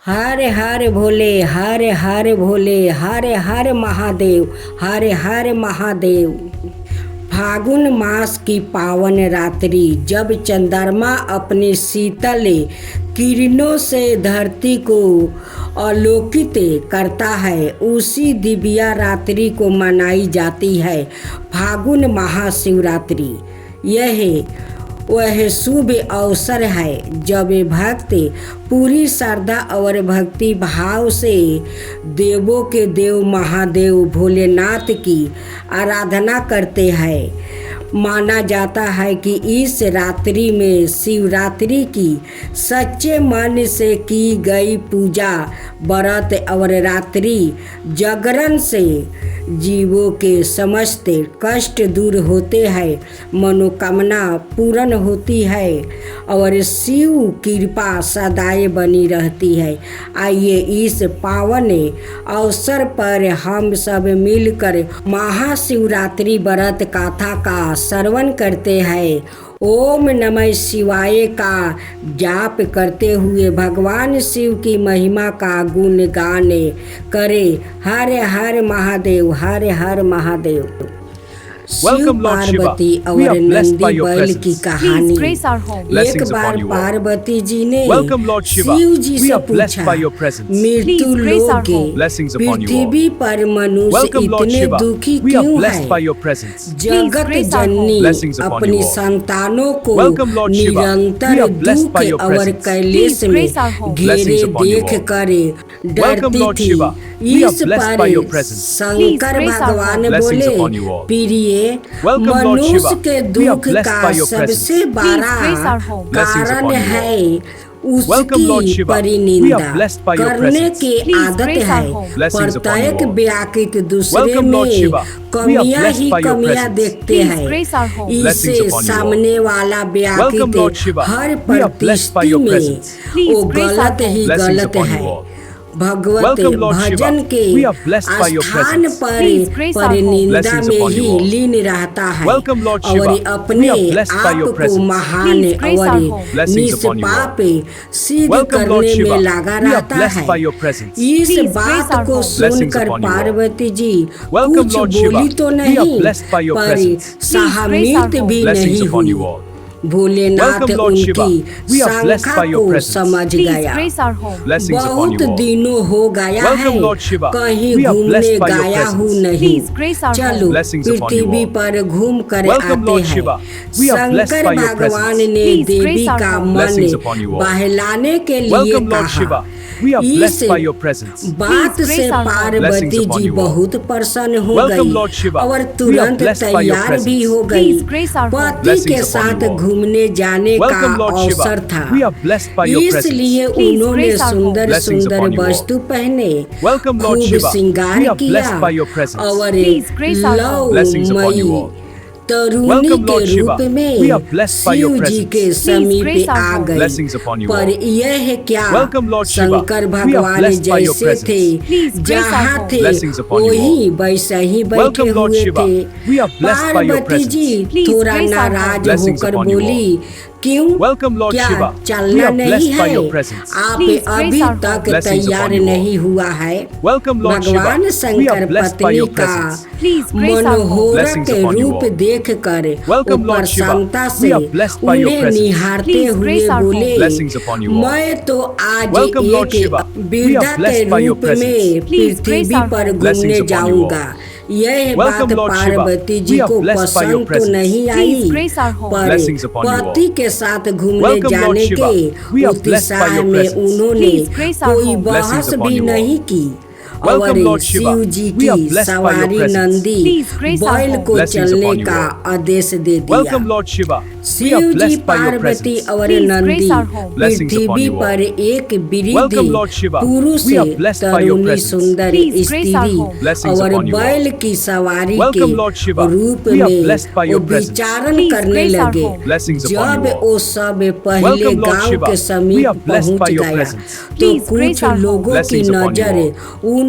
हर हर भोले, हर हर भोले, हर हर महादेव, हर हर महादेव। फागुन मास की पावन रात्रि, जब चंद्रमा अपने शीतल किरणों से धरती को आलोकित करता है, उसी दिव्या रात्रि को मनाई जाती है फागुन महाशिवरात्रि। यह वह शुभ अवसर है जब भक्त पूरी श्रद्धा और भक्ति भाव से देवों के देव महादेव भोलेनाथ की आराधना करते हैं। माना जाता है कि इस रात्रि में शिवरात्रि की सच्चे मन से की गई पूजा, व्रत और रात्रि जागरण से जीवों के समस्त कष्ट दूर होते हैं, मनोकामना पूर्ण होती है और शिव कृपा सदाए बनी रहती है। आइए इस पावन अवसर पर हम सब मिलकर महाशिवरात्रि व्रत कथा का श्रवण करते हैं। ओम नमः शिवाय का जाप करते हुए भगवान शिव की महिमा का गुणगान करें। हर हर महादेव, हर हर महादेव। शिव पार्वती और नंदी बैल की कहानी। एक बार पार्वती जी ने शिव जी से पूछा, मृत्यु लोक पृथ्वी पर मनुष्य इतने दुखी क्यों है? जगत जननी अपनी संतानों को निरंतर दुख और कलेश में घेरे देख कर डरती थी। इस पर शंकर भगवान बोले, प्रिय मनुष्य के दुख का सबसे बड़ा कारण है उसकी परिनिंदा करने की आदत है। प्रत्येक व्याकृत दूसरे में कमियां ही कमियां देखते हैं। इससे सामने वाला व्याकृत हर परिस्थिति में वो गलत ही गलत है। भगवत भजन के स्थान पर परिनिंदा में ही लीन रहता है और अपने आप को महान और निष्पाप सिद्ध करने में लगा रहता है। इस बात को सुनकर पार्वती जी कुछ बोली तो नहीं, पर सहमत भी नहीं हुई। भोलेनाथ उनकी शंका को समझ गया। बहुत दिनों हो गया है, कहीं घूमने गया हूँ नहीं, चलो पृथ्वी पर घूम कर आते हैं। शंकर भगवान ने देवी का मन बहलाने के लिए कहा। इस बात से पार्वती जी बहुत प्रसन्न हो गई और तुरंत तैयार भी हो गई। पति के साथ घूमने जाने का अवसर था, इसलिए उन्होंने सुंदर सुंदर वस्तु पहने, खूब श्रृंगार किया और लवमयी तरुणी के रूप में शिव जी के समीप आ गए। पर यह क्या, शंकर भगवान जैसे थे, जहाँ थे वही वैसे ही बैठे हुए थे। पार्वती जी थोड़ा नाराज होकर बोली, क्यों, क्या चलना नहीं है? आप अभी तक तैयार नहीं हुआ है? भगवान शंकर पत्नी का मनोहरक रूप देख कर प्रसन्नता से उन्हें निहारते हुए बोले, मैं तो आज एक वृद्धा के रूप में पृथ्वी पर घूमने जाऊंगा। यह बात पार्वती जी को पसंद तो नहीं आई, पर पति के साथ घूमने जाने के उत्साह में उन्होंने कोई बहस भी नहीं की और शिव जी की सवारी नंदी बैल को चलने का आदेश दे दिया। शिव जी पार्वती और नंदी पृथ्वी पर एक वृद्ध पुरुष, तरुणी सुंदर स्त्री और बैल की सवारी के रूप में विचारण करने लगे। जब वो सब पहले गांव के समीप पहुंच गया तो कुछ लोगों की नजर उन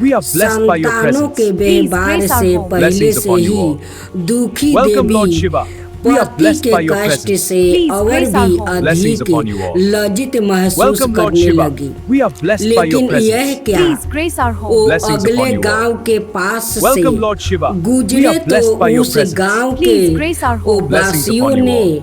We are blessed by your संतानों के presence. व्यवहार Please grace our से home. पहले Blessings से upon you ही all. दुखी Welcome, Lord Devi Shiva. We are पति blessed के by your कष्ट presence. से Please और grace our भी home. Blessings अधिक upon you all. लज्जित महसूस Welcome, Lord करने Shiva. लगी। We are blessed by your लेकिन यह presence. क्या Please grace our वो home. Blessings अगले upon you all. गांव के पास से Welcome, Lord Shiva. We गुजरे are तो blessed by your उस presence. गांव Please के grace our वो home. Blessings वासियों upon you ने all.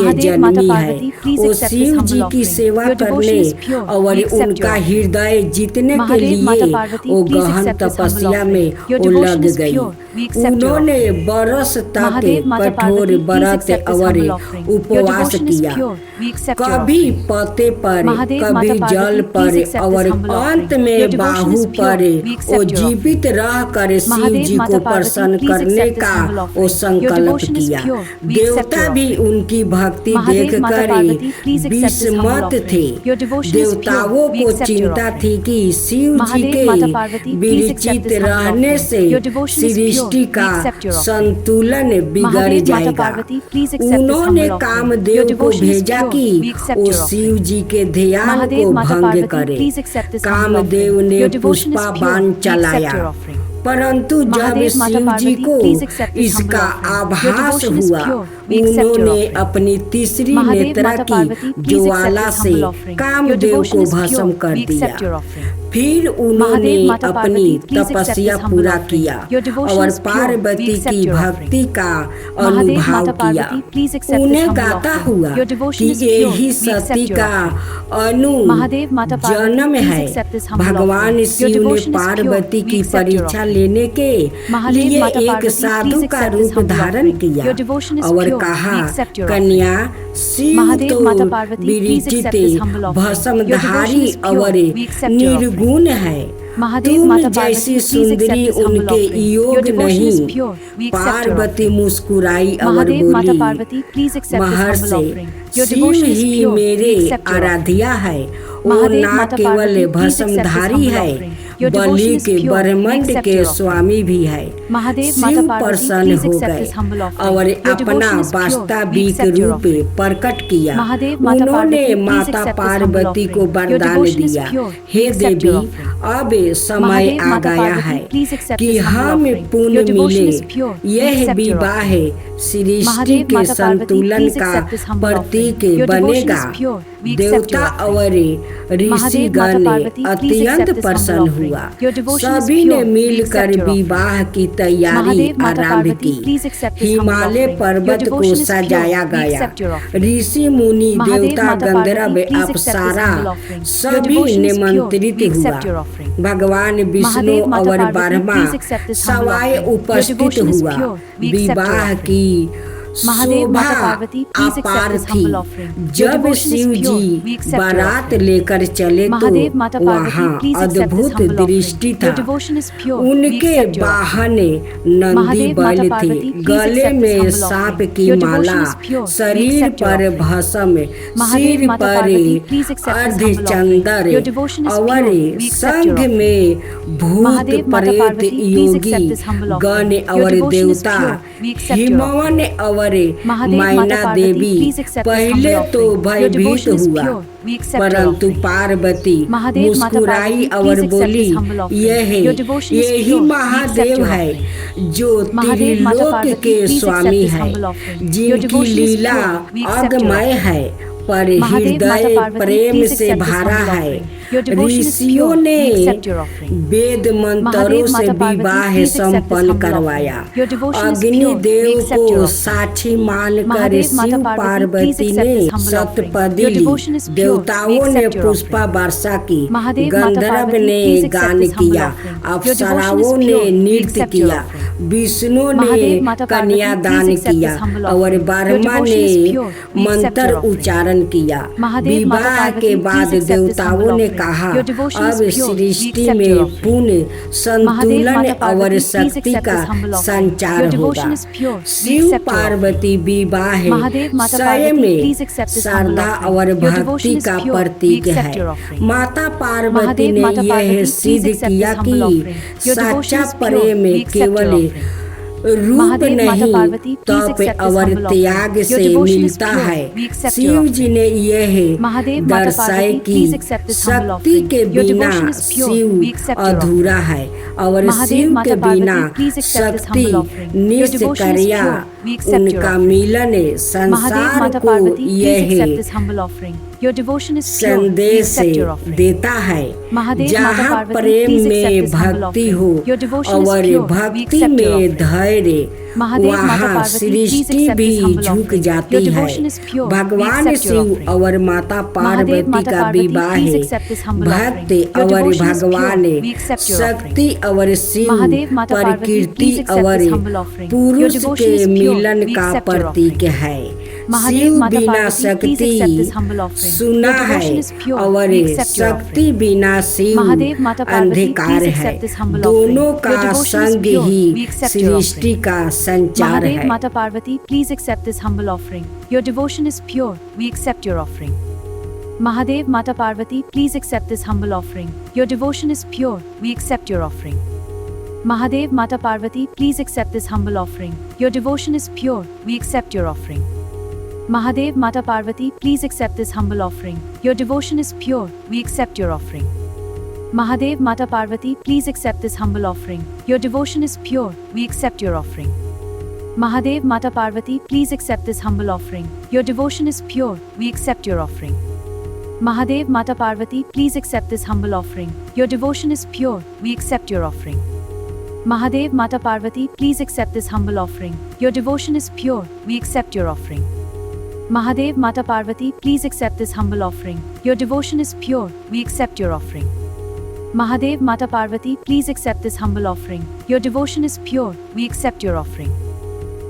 Mahadev, Mata जन्मी है। Parvati, please वो accept this शिव humble जी की offering. सेवा Your devotion करने is pure. और We accept उनका yours. हृदय जीतने के Mahadev, Mata लिए Parvati, वो please गहन accept this humble तपस्या offering. में Your वो devotion लग is गई। pure. we accept your उन्होंने offering. बरस तक Mahadev, Mata कठोर Parvati, please व्रत accept this और humble offering. Your उपवास devotion is किया, pure. We accept your कभी offering. पते पर Mahadev, कभी Mata Parvati, जल please पर accept और this humble offering. अंत में Your devotion Bahu is pure. पर We accept वो your जीवित रह कर शिव Mahadev, जी Mata को Parvati, प्रसन्न please करने accept this का humble वो offering. Your संकल्प devotion is किया। pure. We accept देवता your भी offering. उनकी भक्ति Mahadev, देख Mata कर Parvati, please accept this humble विस्मत offering. थे। Your devotion is pure. देवताओं We को accept your चिंता offering. थी कि शिव जी Mahadev, के Mata Parvati, please accept विरचित this humble रहने offering. से Your devotion is pure. Srishti We का accept your offering. संतुलन बिगड़ Mahadev, Mata जाएगा। Parvati, please accept this उन्होंने humble offering. कामदेव Your को devotion is भेजा pure. कि We accept वो your शिव offering. जी के ध्यान Mahadev, को Mata भंग Parvati, करे। please accept this humble Kamadeva offering. ने Your devotion is Pushpa pure. बाण We accept चलाया, your offering. परंतु जब Mahadev, Mata शिव जी Parvati, को please accept this humble इसका offering. Your आभास devotion is हुआ, pure. We accept your उन्होंने offering. अपनी तीसरी Mahadev, नेत्रा Mata की Parvati, please accept Jwala this से humble offering. Your Kamadeva devotion को is pure. भस्म कर We accept दिया। your offering. फिर उन्होंने Mahadev, Mata अपनी Parvati, please accept तपस्या this humble पूरा offering. किया Your devotion और is pure. We Parvati accept की your भक्ति का Mahadev, अनुभव Mata किया। Parvati, please accept this उन्हें humble गाता offering. हुआ Your devotion कि is pure. यही We accept सती your का Mahadev, Mata Parvati, जन्म please है। accept this humble भगवान offering. Your शिव ने devotion is pure. Parvati We की accept your परीक्षा offering. लेने के Mahadev, लिए Mata एक Parvati, साधु please का accept this रूप humble धारण offering. किया Your devotion is और pure. कहा, We accept your कन्या शिव Mahadev, तो Mata Parvati, please विरचित accept this humble offering. Your भस्मधारी devotion is pure. और We accept your offering. निर्गुण है। Mahadev, तुम Mata जैसी Parvati, please Sundari accept this humble उनके offering. योग Your devotion is नहीं। pure. We accept your Parvati offering. मुस्कुराई और Mahadev, Mata बोली, Parvati, please accept this humble Maharshi offering. Your Shiv devotion is he pure. मेरे We accept your offering. Aaradhya है। वो Mahadev, ना Mata केवल Parvati, please accept this भस्मधारी humble है, offering. Your Bali devotion is के pure. We ब्रह्मांड accept के your offering. स्वामी भी है। Mahadev, शिव Mata Parvati, प्रसन्न please हो accept गए this humble offering. और Your अपना devotion is pure. We वास्तविक accept your रूप offering. प्रकट किया। Mahadev, Mata उन्होंने Parvati, please माता accept this humble पार्वती को offering. Your वरदान devotion is दिया, pure. Hey We accept Devi your offering. अब समय Mahadev, आ Mata गया Parvati, है please accept कि this humble हम offering. पुण्य Your devotion मिले। is pure. We यह accept your विवाह सृष्टि Mahadev, के Mata Parvati, संतुलन please का accept this humble Prateek offering. Your devotion बनेगा। is pure. We accept देवता your और Mahadev, Mata ऋषिगण Parvati, please अत्यंत accept this प्रसन्न humble offering. हुआ। Your devotion is सभी pure. ने We मिलकर accept your विवाह की तैयारी Mahadev, Mata आरंभ Parvati, की। please accept this humble Himalaya offering. Your पर्वत को devotion is pure. सजाया We गया। accept your offering. ऋषि मुनि Mahadev, देवता Mata Gandharva Parvati, please accept this Apsara humble offering. Your सभी devotion is pure. निमंत्रित We हुआ। accept your offering. भगवान विष्णु Mahadev, Mata और Parvati, Brahma please accept this humble सवाए offering. Your उपस्थित devotion is हुआ। pure. We accept your विवाह offering. की Mahadev, Shobha Mata Parvati, please accept अपार this थी। humble offering. Your जब devotion is Shiv pure. We ji accept your बारात offering. लेकर चले तो Mahadev, Mata Parvati, वहाँ please accept this अद्भुत humble दृष्टि offering. था। Your devotion is pure. We उनके accept your offering. वाहन नंदी Mahadev, बैल Mata थे, Parvati, please गले accept this में humble सांप offering. की Your devotion Mala, is pure. We शरीर accept your पर offering. भस्म, Mahadev, सिर Mata पर Parvati, please accept this humble offering. अर्धचंदर Your devotion is और pure. We accept your संघ offering. में भूत Mahadev, Mata प्रेत Parvati, please accept Yogi this humble गण offering. Your और devotion is देवता pure. We accept your हिमवन और Mahadev, Mata मैना Parvati, Devi please accept this पहले humble तो offering. Your भयभीत devotion is हुआ, pure. We accept your परंतु offering. पार्वती Mahadev, Mata मुस्कुराई Parvati, और please accept बोली, this humble offering. यही Your devotion is यही pure. We accept Mahadev your है offering. जो Mahadev, Mata त्रिलोक Parvati, के please accept स्वामी this है, humble offering. Your जिनकी devotion is Leela pure. We accept your अगमय है, पर Mahadev, Mata हृदय Parvati, प्रेम please से accept this भरा humble है। offering. Your devotion is ऋषियों pure. ने We accept your offering. वेद मंत्रों Mahadev, से Mata Parvati, विवाह please accept this संपन्न humble करवाया। offering. Your devotion is अग्नि pure. We Dev accept your को offering. साक्षी मानकर Mahadev, Mata Shiv Parvati, Parvati please accept ने this humble offering. सतपदी Your Lee. devotion is pure. We देवताओं ने accept your पुष्पा वर्षा की, Mahadev, Mata गंधर्व Parvati, ने please accept गान this humble किया, offering. Your अप्सराओं devotion is ने pure. We नृत्य accept your किया, offering. विष्णु ने Mahadev, Mata Parvati, कन्यादान please accept किया this humble और offering. Your ब्रह्मा devotion ने is pure. We accept मंत्र your offering. उच्चारण किया। Mahadev, Mata विवाह Parvati, के please बाद accept this देवताओं humble ने offering. कहा, Your devotion is अब pure. We सृष्टि accept में your offering. पूर्ण Mahadev, संतुलन Mata और Parvati, please शक्ति accept का this humble offering. संचार Your होगा। devotion is pure. We Shiv accept your offering. Parvati विवाह Mahadev, Mata स्वयं Parvati, में please accept this humble Shraddha offering. और Your भक्ति devotion is का pure. We प्रतीक accept है। your offering. माता पार्वती Mahadev, ने Mata यह Parvati, सिद्ध please accept किया this humble कि offering. Your devotion सच्चा is pure. Prem We accept your केवल offering. रूप Mahadev, Mata नहीं Parvati, please तप accept this और humble offering. त्याग Your से devotion is मिलता pure. है। We accept your Shiv offering. जी ने यह Mahadev, Mata दर्शाए Parvati, कि please accept this humble शक्ति offering. के Your बिना devotion is pure. We Shiv accept your अधूरा है और Mahadev, शिव Mata के बिना Parvati, please accept this शक्ति humble offering. Your devotion is निष्क्रिया pure. We accept your उनका offering. मिलन Mahadev, संसार Mata को Parvati, please accept यह this humble offering. Your devotion is pure. We संदेश accept your offering. देता है। महादेव, माता जहाँ पार्वती, प्रेम please में accept this humble भक्ति offering. हो Your devotion is और pure. We भक्ति accept your में offering. धैर्य, महादेव, माता वहाँ पार्वती, please सृष्टि accept भी this humble झुक offering. जाती Your है। devotion is pure. We भगवान accept your शिव offering. और माता महादेव, पार्वती माता का पार्वती, विवाह please है। accept this humble भक्त offering. Your और devotion is भगवान pure. We accept your शक्ति और शिव महादेव, माता पार्वती, प्रकृति please accept और this humble offering. Your पुरुष devotion के is pure. मिलन We का accept your प्रतीक है। महादेव, शिव माता बिना Parvati, please accept this humble शक्ति offering. सुना Your है devotion is pure. और We accept your शक्ति offering. बिना शिव महादेव, माता पार्वती, अंधकार please है। accept this humble दोनों offering. का Your devotion is संग pure. He We accept your Srishti offering. का संचार महादेव, है। माता Parvati, please accept this humble offering. Your devotion is pure. We accept your offering. Mahadev, माता Parvati, please accept this humble offering. Your devotion is pure. We accept your offering. Mahadev, माता Parvati, please accept this humble offering. Your devotion is pure. We accept your offering. Mahadev, माता Parvati, please accept this humble offering. Your devotion is pure. We accept your offering. Mahadev, माता Parvati, please accept this humble offering. Your devotion is pure. We accept your offering. Mahadev, माता Parvati, please accept this humble offering. Your devotion is pure. We accept your offering. Mahadev, माता Parvati, please accept this humble offering. Your devotion is pure. We accept your offering. Mahadev, माता Parvati, please accept this humble offering. Your devotion is pure. We accept your offering. Mahadev, माता Parvati, please accept this humble offering. Your devotion is pure. We accept your offering. Mahadev, माता Parvati, please accept this humble offering. Your devotion is pure. We accept your offering.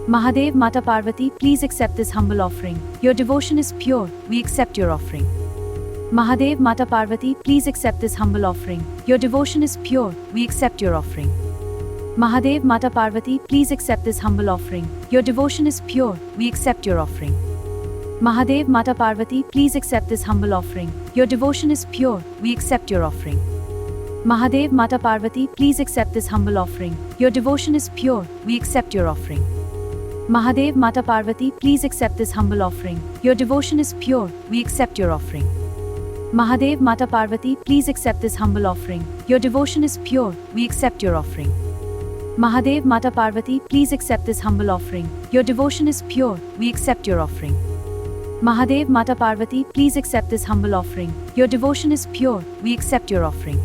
Mahadev, माता Parvati, please accept this humble offering. Your devotion is pure. We accept your offering. Mahadev, माता Parvati, please accept this humble offering. Your devotion is pure. We accept your offering. Mahadev, माता Parvati, please accept this humble offering. Your devotion is pure. We accept your offering. Mahadev, माता Parvati, please accept this humble offering. Your devotion is pure. We accept your offering. Mahadev, माता Parvati, please accept this humble offering. Your devotion is pure. We accept your offering. Mahadev, माता Parvati, please accept this humble offering. Your devotion is pure. We accept your offering. Mahadev, माता Parvati, please accept this humble offering. Your devotion is pure. We accept your offering. Mahadev, माता Parvati, please accept this humble offering. Your devotion is pure. We accept your offering. Mahadev, माता Parvati, please accept this humble offering. Your devotion is pure. We accept your offering.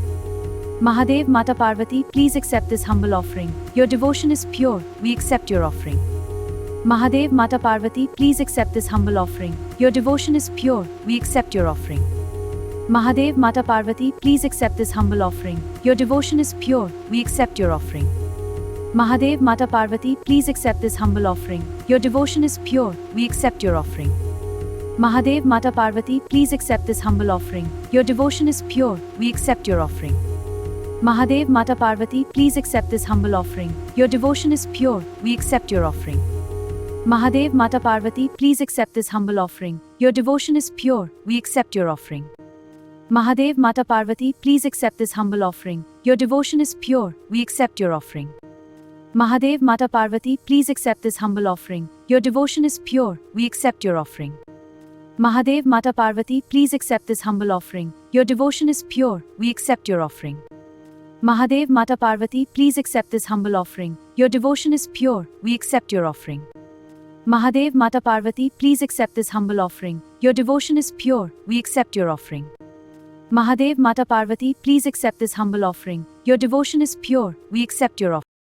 Mahadev, माता Parvati, please accept this humble offering. Your devotion is pure. We accept your offering. Mahadev, माता Parvati, please accept this humble offering. Your devotion is pure. We accept your offering. Mahadev, माता Parvati, please accept this humble offering. Your devotion is pure. We accept your offering. Mahadev, माता Parvati, please accept this humble offering. Your devotion is pure. We accept your offering. Mahadev, माता Parvati, please accept this humble offering. Your devotion is pure. We accept your offering. Mahadev, माता Parvati, please accept this humble offering. Your devotion is pure. We accept your offering. Mahadev, माता Parvati, please accept this humble offering. Your devotion is pure. We accept your offering. Mahadev, माता Parvati, please accept this humble offering. Your devotion is pure. We accept your offering. Mahadev, माता Parvati, please accept this humble offering. Your devotion is pure. We accept your offering. Mahadev, माता Parvati, please accept this humble offering. Your devotion is pure. We accept your offering. Mahadev, माता Parvati, please accept this humble offering. Your devotion is pure. We accept your offering. Mahadev, माता Parvati, please accept this humble offering. Your devotion is pure. We accept your offering. Mahadev, माता Parvati, please accept this humble offering. Your devotion is pure. We accept your offering.